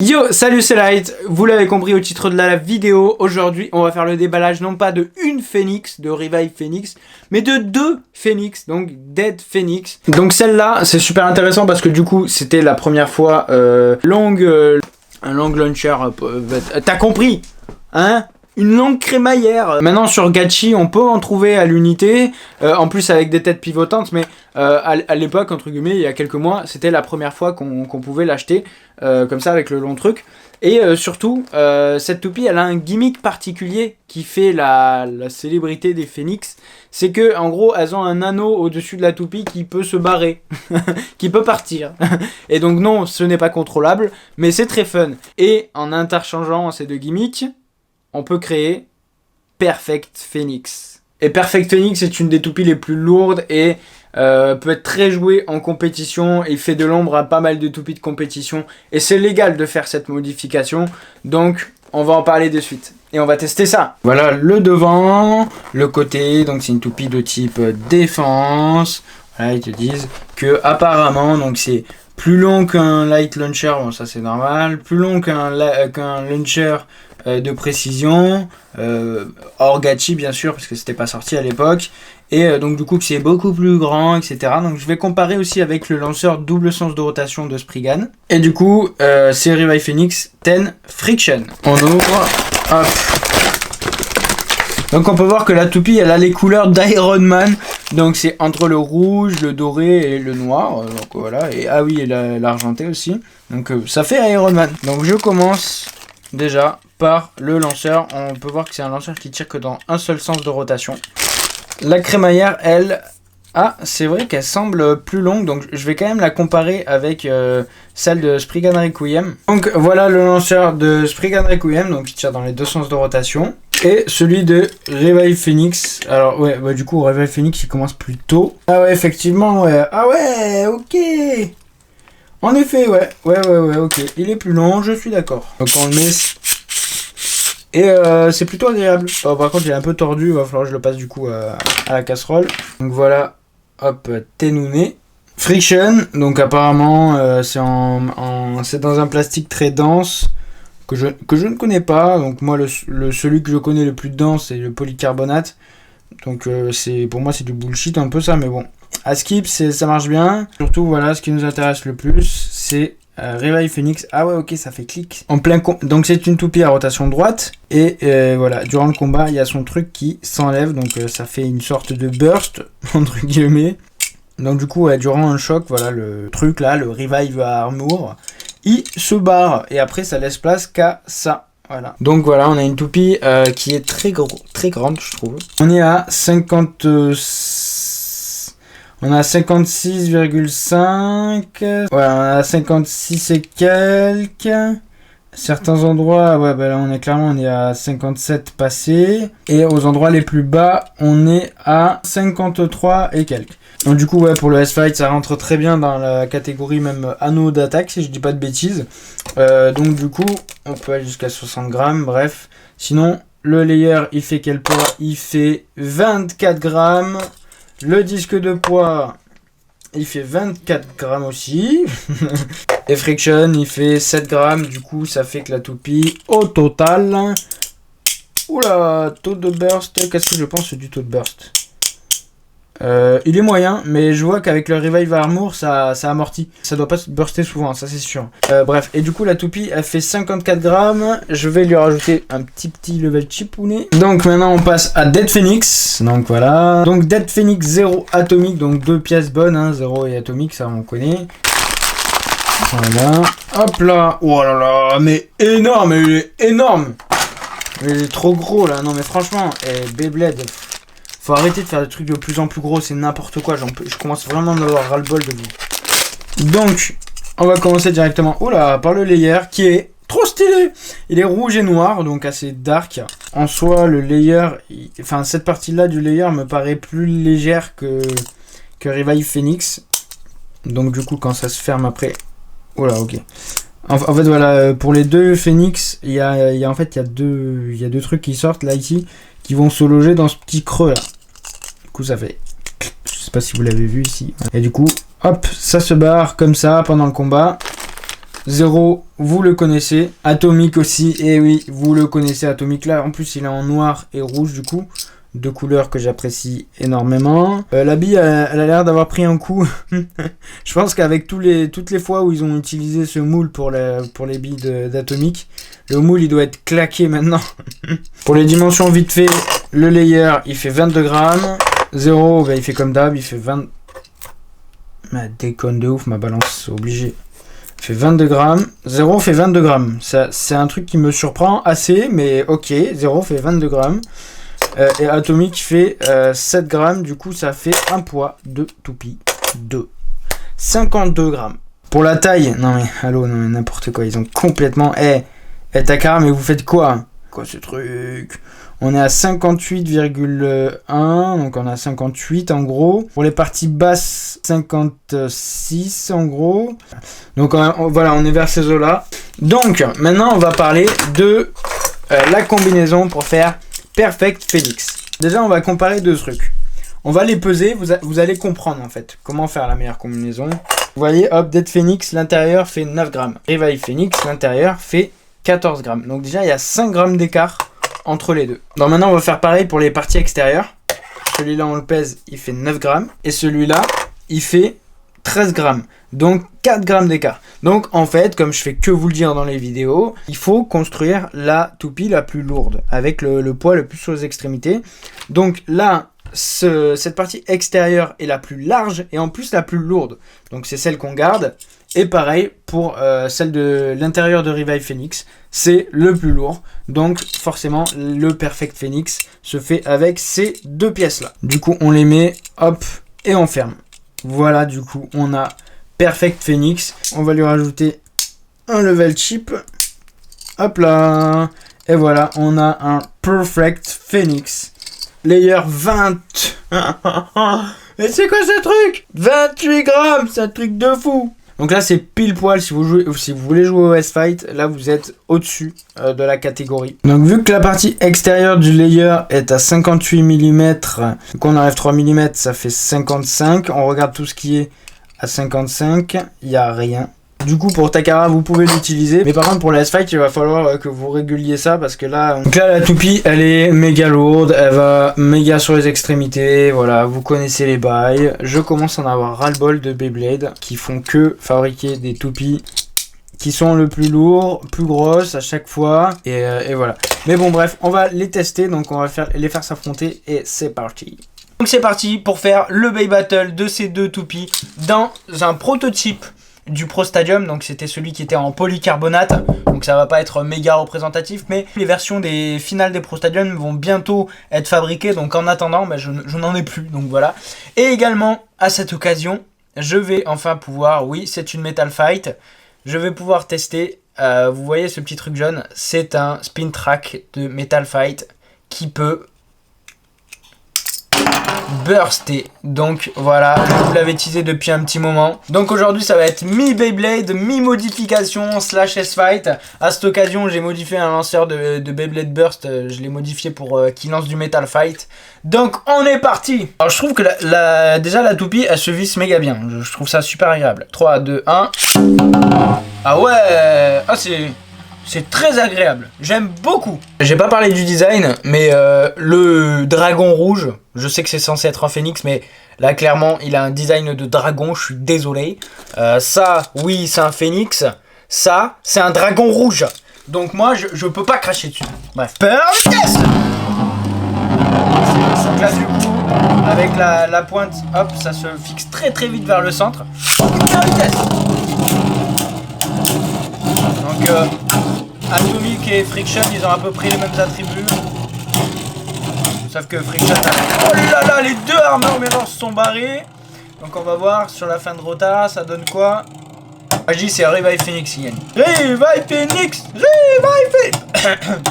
Yo, salut, c'est Light. Vous l'avez compris au titre de la vidéo. Aujourd'hui, on va faire le déballage non pas de une Phoenix, de Revive Phoenix, mais de deux Phoenix, donc Dead Phoenix. Donc celle-là, c'est super intéressant parce que du coup, c'était la première fois un long launcher. T'as compris, hein? Une longue crémaillère. Maintenant sur Gachi, on peut en trouver à l'unité, en plus avec des têtes pivotantes, mais à l'époque, entre guillemets, il y a quelques mois, c'était la première fois qu'on pouvait l'acheter, comme ça avec le long truc. Et surtout, cette toupie, elle a un gimmick particulier qui fait la célébrité des Phoenix. C'est que, en gros, elles ont un anneau au-dessus de la toupie qui peut se barrer, qui peut partir. Et donc non, ce n'est pas contrôlable, mais c'est très fun. Et en interchangeant ces deux gimmicks, on peut créer Perfect Phoenix. Et Perfect Phoenix est une des toupies les plus lourdes et peut être très jouée en compétition et fait de l'ombre à pas mal de toupies de compétition. Et c'est légal de faire cette modification, donc on va en parler de suite. Et on va tester ça. Voilà le devant, le côté, donc c'est une toupie de type défense. Voilà, ils te disent que apparemment, donc c'est plus long qu'un light launcher, bon ça c'est normal, plus long qu'un launcher de précision, hors Gachi bien sûr, parce que c'était pas sorti à l'époque, et donc du coup que c'est beaucoup plus grand, etc. Donc je vais comparer aussi avec le lanceur double sens de rotation de Spriggan, et du coup c'est Revive Phoenix 10 Friction. On ouvre, hop. Donc on peut voir que la toupie elle a les couleurs d'Iron Man, donc c'est entre le rouge, le doré et le noir, donc voilà, et ah oui, et l'argenté aussi, donc ça fait Iron Man. Donc je commence déjà par le lanceur. On peut voir que c'est un lanceur qui tire que dans un seul sens de rotation. La crémaillère, elle, c'est vrai qu'elle semble plus longue, donc je vais quand même la comparer avec celle de Spriggan Requiem. Donc voilà le lanceur de Spriggan Requiem, donc qui tire dans les deux sens de rotation, et celui de Revive Phoenix. Alors ouais, bah, du coup Revive Phoenix il commence plus tôt. Ah ouais, effectivement, ouais. Ah ouais, ok. En effet, ouais, ok. Il est plus long, je suis d'accord. Donc on le met. Et c'est plutôt agréable. Oh, par contre, il est un peu tordu, il va falloir que je le passe du coup à la casserole. Donc voilà, hop, Tenune. Friction, donc apparemment c'est dans un plastique très dense que je ne connais pas. Donc moi, celui que je connais le plus dense, c'est le polycarbonate. Donc pour moi, c'est du bullshit un peu ça, mais bon. À skip, ça marche bien. Surtout, voilà, ce qui nous intéresse le plus, c'est Revive Phoenix. Ah ouais, ok, ça fait clic. En plein donc c'est une toupie à rotation droite. Et voilà, durant le combat, il y a son truc qui s'enlève. Donc ça fait une sorte de burst, entre guillemets. Donc du coup, ouais, durant un choc, voilà, le truc là, le Revive Armor, il se barre. Et après, ça laisse place qu'à ça. Voilà. Donc voilà, on a une toupie qui est très grande, je trouve. On est à 56,5. Ouais, on a 56 et quelques. Certains endroits, ouais, bah là on est à 57 passés. Et aux endroits les plus bas, on est à 53 et quelques. Donc du coup, ouais, pour le S-Fight, ça rentre très bien dans la catégorie même anneau d'attaque, si je dis pas de bêtises. Donc du coup, on peut aller jusqu'à 60 grammes, bref. Sinon, le layer, il fait quel poids? Il fait 24 grammes. Le disque de poids, il fait 24 grammes aussi. Et Friction, il fait 7 grammes. Du coup, ça fait que la toupie, au total... Oula, taux de burst. Qu'est-ce que je pense du taux de burst? Il est moyen, mais je vois qu'avec le Revive Armor, ça amortit. Ça doit pas se burster souvent, ça c'est sûr. Bref, et du coup la toupie, elle fait 54 grammes. Je vais lui rajouter un petit level chipouné. Donc maintenant on passe à Dead Phoenix. Donc voilà. Donc Dead Phoenix 0 atomique, donc deux pièces bonnes, hein, 0 et atomique, ça on connaît. Voilà. Hop là. Oh là là, mais énorme, il est énorme. Il est trop gros là, non mais franchement, Beyblade... Faut arrêter de faire des trucs de plus en plus gros, c'est n'importe quoi, je commence vraiment à me avoir ras-le-bol de vous. Donc, on va commencer directement par le layer qui est trop stylé. Il est rouge et noir, donc assez dark. En soi, le layer, cette partie-là du layer me paraît plus légère que Revive Phoenix. Donc du coup, quand ça se ferme après... ok. En fait, voilà, pour les deux Phoenix, il y a deux trucs qui sortent là, ici, qui vont se loger dans ce petit creux là. Du coup, ça fait... Je sais pas si vous l'avez vu ici. Et du coup, hop, ça se barre comme ça pendant le combat. Zero, vous le connaissez. Atomic aussi, et oui, vous le connaissez, Atomic là. En plus, il est en noir et rouge du coup. Deux couleurs que j'apprécie énormément. La bille, elle a l'air d'avoir pris un coup. Je pense qu'avec toutes les fois où ils ont utilisé ce moule pour les billes d'Atomic, le moule il doit être claqué maintenant. Pour les dimensions vite fait, le layer il fait 22 grammes. 0, bah, il fait comme d'hab, il fait 20... Ma déconne de ouf, ma balance, c'est obligé. Il fait 22 grammes. 0 fait 22 grammes. C'est un truc qui me surprend assez, mais ok, 0 fait 22 grammes. Et Atomic fait 7 grammes, du coup ça fait un poids de toupie de 52 grammes. Pour la taille, non mais allô, non mais n'importe quoi, ils ont complètement... Takara, mais vous faites quoi? Quoi ce truc? On est à 58,1, donc on a 58 en gros. Pour les parties basses, 56 en gros. Donc voilà, on est vers ces eaux-là. Donc maintenant on va parler de la combinaison pour faire Perfect Phoenix. Déjà, on va comparer deux trucs. On va les peser, vous allez comprendre en fait comment faire la meilleure combinaison. Vous voyez, hop, Dead Phoenix, l'intérieur fait 9 grammes. Revive Phoenix, l'intérieur fait 14 grammes. Donc déjà, il y a 5 grammes d'écart entre les deux. Donc maintenant, on va faire pareil pour les parties extérieures. Celui-là, on le pèse, il fait 9 grammes. Et celui-là, il fait 13 grammes. Donc 4 grammes d'écart. Donc en fait, comme je fais que vous le dire dans les vidéos, il faut construire la toupie la plus lourde, avec le poids le plus sur les extrémités. Donc là, cette partie extérieure est la plus large et en plus la plus lourde. Donc c'est celle qu'on garde. Et pareil pour celle de l'intérieur de Revive Phoenix, c'est le plus lourd. Donc forcément, le Perfect Phoenix se fait avec ces deux pièces-là. Du coup, on les met, hop, et on ferme. Voilà, du coup, on a Perfect Phoenix. On va lui rajouter un level chip. Hop là. Et voilà, on a un Perfect Phoenix. Layer 20. Et c'est quoi ce truc? 28 grammes, c'est un truc de fou. Donc là, c'est pile poil si vous voulez jouer au S-Fight. Là, vous êtes au-dessus de la catégorie. Donc vu que la partie extérieure du layer est à 58 mm, donc on enlève 3 mm, ça fait 55. On regarde tout ce qui est à 55, il n'y a rien. Du coup, pour Takara, vous pouvez l'utiliser. Mais par contre, pour la S-Fight, il va falloir que vous réguliez ça. Parce que là, donc là, la toupie, elle est méga lourde. Elle va méga sur les extrémités. Voilà, vous connaissez les bails. Je commence à en avoir ras-le-bol de Beyblade qui font que fabriquer des toupies qui sont le plus lourds, plus grosses à chaque fois. Et voilà. Mais bon, bref, on va les tester. Donc, on va les faire s'affronter. Et c'est parti. Donc, c'est parti pour faire le Bey Battle de ces deux toupies dans un prototype du Pro Stadium, donc c'était celui qui était en polycarbonate, donc ça va pas être méga représentatif, mais les versions des finales des Pro Stadium vont bientôt être fabriquées, donc en attendant, bah, je n'en ai plus, donc voilà. Et également, à cette occasion, je vais enfin pouvoir, oui, c'est une Metal Fight, je vais pouvoir tester, vous voyez ce petit truc jaune, c'est un spin track de Metal Fight qui peut burster. Donc voilà, je vous l'avais teasé depuis un petit moment. Donc aujourd'hui ça va être mi-Beyblade, mi-modification slash S-Fight. À cette occasion j'ai modifié un lanceur de Beyblade Burst. Je l'ai modifié pour qu'il lance du Metal Fight. Donc on est parti. Alors je trouve que déjà la toupie elle se visse méga bien. Je trouve ça super agréable. 3, 2, 1. Ah ouais. Ah c'est très agréable, j'aime beaucoup. J'ai pas parlé du design, mais le dragon rouge, je sais que c'est censé être un phénix, mais là clairement il a un design de dragon, je suis désolé. Ça, oui, c'est un phénix, ça, c'est un dragon rouge. Donc moi, je peux pas cracher dessus. Bref. Donc là du coup, avec la pointe, hop, ça se fixe très très vite vers le centre. Vitesse. Donc Atomic et Friction, ils ont à peu près les mêmes attributs. Sauf que Friction oh là là, les deux armeurs mélange sont barrés. Donc on va voir sur la fin de rota, ça donne quoi? Ah, je dis c'est Revive Phoenix qui gagne. Revive Phoenix! Revive Phoenix!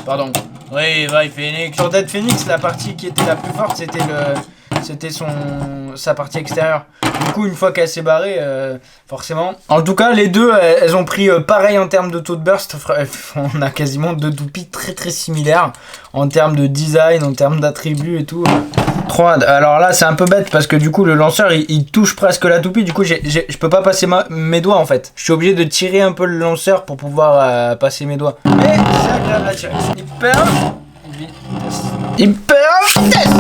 Pardon. Revive Phoenix. Sur Dead Phoenix, la partie qui était la plus forte, c'était sa partie extérieure. Du coup, une fois qu'elle s'est barrée, forcément. En tout cas, les deux, elles ont pris pareil en termes de taux de burst. On a quasiment deux toupies très très similaires en termes de design, en termes d'attributs et tout. 3. Alors là, c'est un peu bête parce que du coup, le lanceur il touche presque la toupie. Du coup, je peux pas passer mes doigts en fait. Je suis obligé de tirer un peu le lanceur pour pouvoir passer mes doigts. Mais c'est agréable à tirer. Hyper vitesse.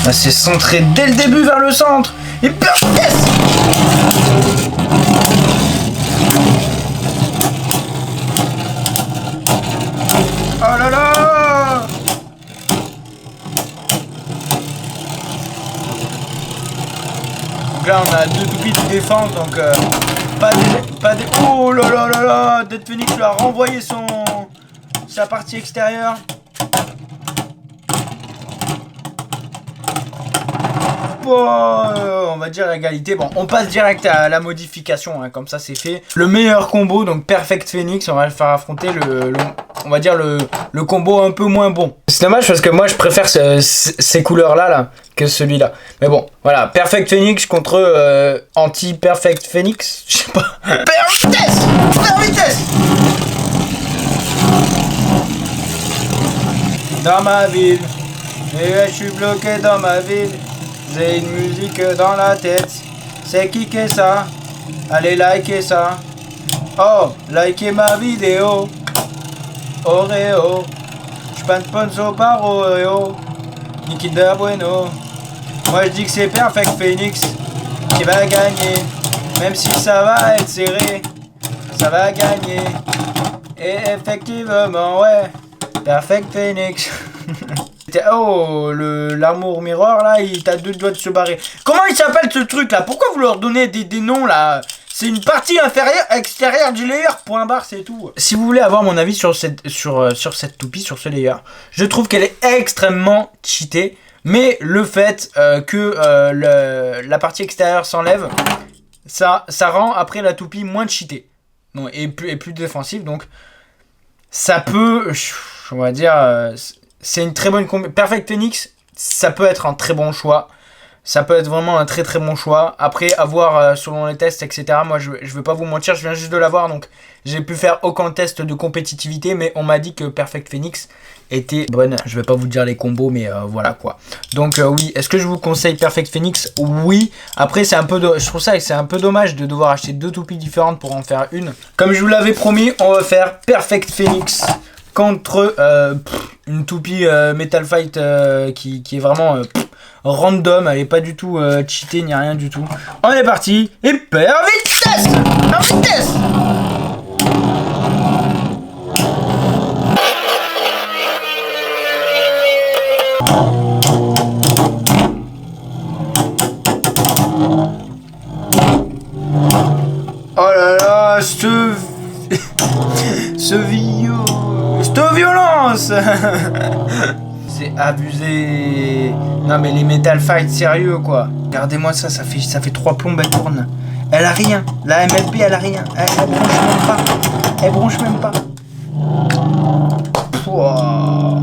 Ah, c'est centré dès le début vers le centre. Hyper vitesse. Oh là là. Donc là on a 2 toupies de défense, donc pas des... Oh là là là là. Dead Phoenix lui a renvoyé sa partie extérieure. On va dire égalité. Bon, on passe direct à la modification, hein, comme ça c'est fait. Le meilleur combo, donc Perfect Phoenix, on va le faire affronter on va dire le combo un peu moins bon. C'est dommage parce que moi je préfère ces couleurs là que celui-là. Mais bon, voilà, Perfect Phoenix contre anti-Perfect Phoenix, je sais pas. Per vitesse. Dans ma ville, et je suis bloqué dans ma ville. J'ai une musique dans la tête. C'est qui ça? Allez liker ça. Oh, likez ma vidéo. Oreo. J'panne sponsor par Oreo. Ni Kinder Bueno. Moi je dis que c'est Perfect Phoenix qui va gagner. Même si ça va être serré, ça va gagner. Et effectivement, ouais. Perfect Phoenix. Oh, l'amour mirror là, il t'a 2 doigts de se barrer. Comment il s'appelle ce truc là? Pourquoi vous leur donnez des noms là? C'est une partie extérieure du layer, point barre, c'est tout. Si vous voulez avoir mon avis sur cette toupie, sur ce layer, je trouve qu'elle est extrêmement cheatée. Mais le fait que la partie extérieure s'enlève, ça rend après la toupie moins cheatée. Bon, et plus défensive, donc ça peut, on va dire... c'est une très bonne combinaison. Perfect Phoenix, ça peut être un très bon choix. Ça peut être vraiment un très très bon choix. Après, à voir selon les tests, etc. Moi, je vais pas vous mentir, je viens juste de l'avoir. Donc, j'ai pu faire aucun test de compétitivité. Mais on m'a dit que Perfect Phoenix était bonne. Je vais pas vous dire les combos, mais voilà quoi. Donc, oui. Est-ce que je vous conseille Perfect Phoenix? Oui. Après, je trouve ça que c'est un peu dommage de devoir acheter 2 toupies différentes pour en faire une. Comme je vous l'avais promis, on va faire Perfect Phoenix contre une toupie Metal Fight qui est vraiment random, elle est pas du tout cheatée ni rien du tout. On est parti, hyper vitesse. En vitesse. Oh là là, cette violence. C'est abusé. Non mais les Metal Fight sérieux quoi. Regardez-moi ça, ça fait 3 plombes, elle tourne. Elle a rien. La MLP elle a rien. Elle bronche même pas. Elle bronche même pas. Pouah.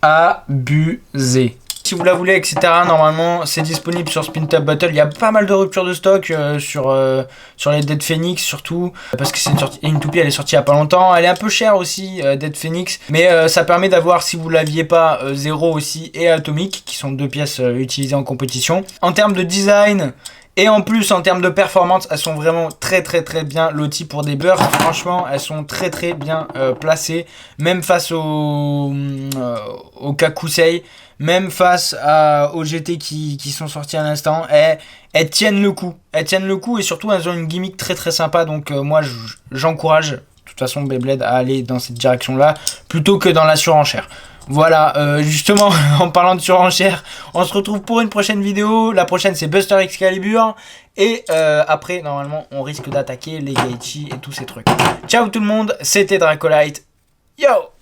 Abusé. Si vous la voulez, etc., normalement c'est disponible sur Spin Top Battle. Il y a pas mal de ruptures de stock sur les Dead Phoenix surtout, parce que c'est une toupie, elle est sortie il y a pas longtemps. Elle est un peu chère aussi, Dead Phoenix, mais ça permet d'avoir, si vous l'aviez pas, Zero aussi et Atomic, qui sont 2 pièces utilisées en compétition. En termes de design et en plus en termes de performance, elles sont vraiment très très très bien loties pour des bursts. Franchement, elles sont très très bien placées, même face au Kakusei. Même face aux GT qui sont sortis à l'instant, elles tiennent le coup. Elles tiennent le coup et surtout elles ont une gimmick très très sympa. Donc moi j'encourage de toute façon Beyblade à aller dans cette direction là plutôt que dans la surenchère. Voilà, justement en parlant de surenchère, on se retrouve pour une prochaine vidéo. La prochaine c'est Buster Excalibur. Et après normalement on risque d'attaquer les Gaichi et tous ces trucs. Ciao tout le monde, c'était Dracolite. Yo!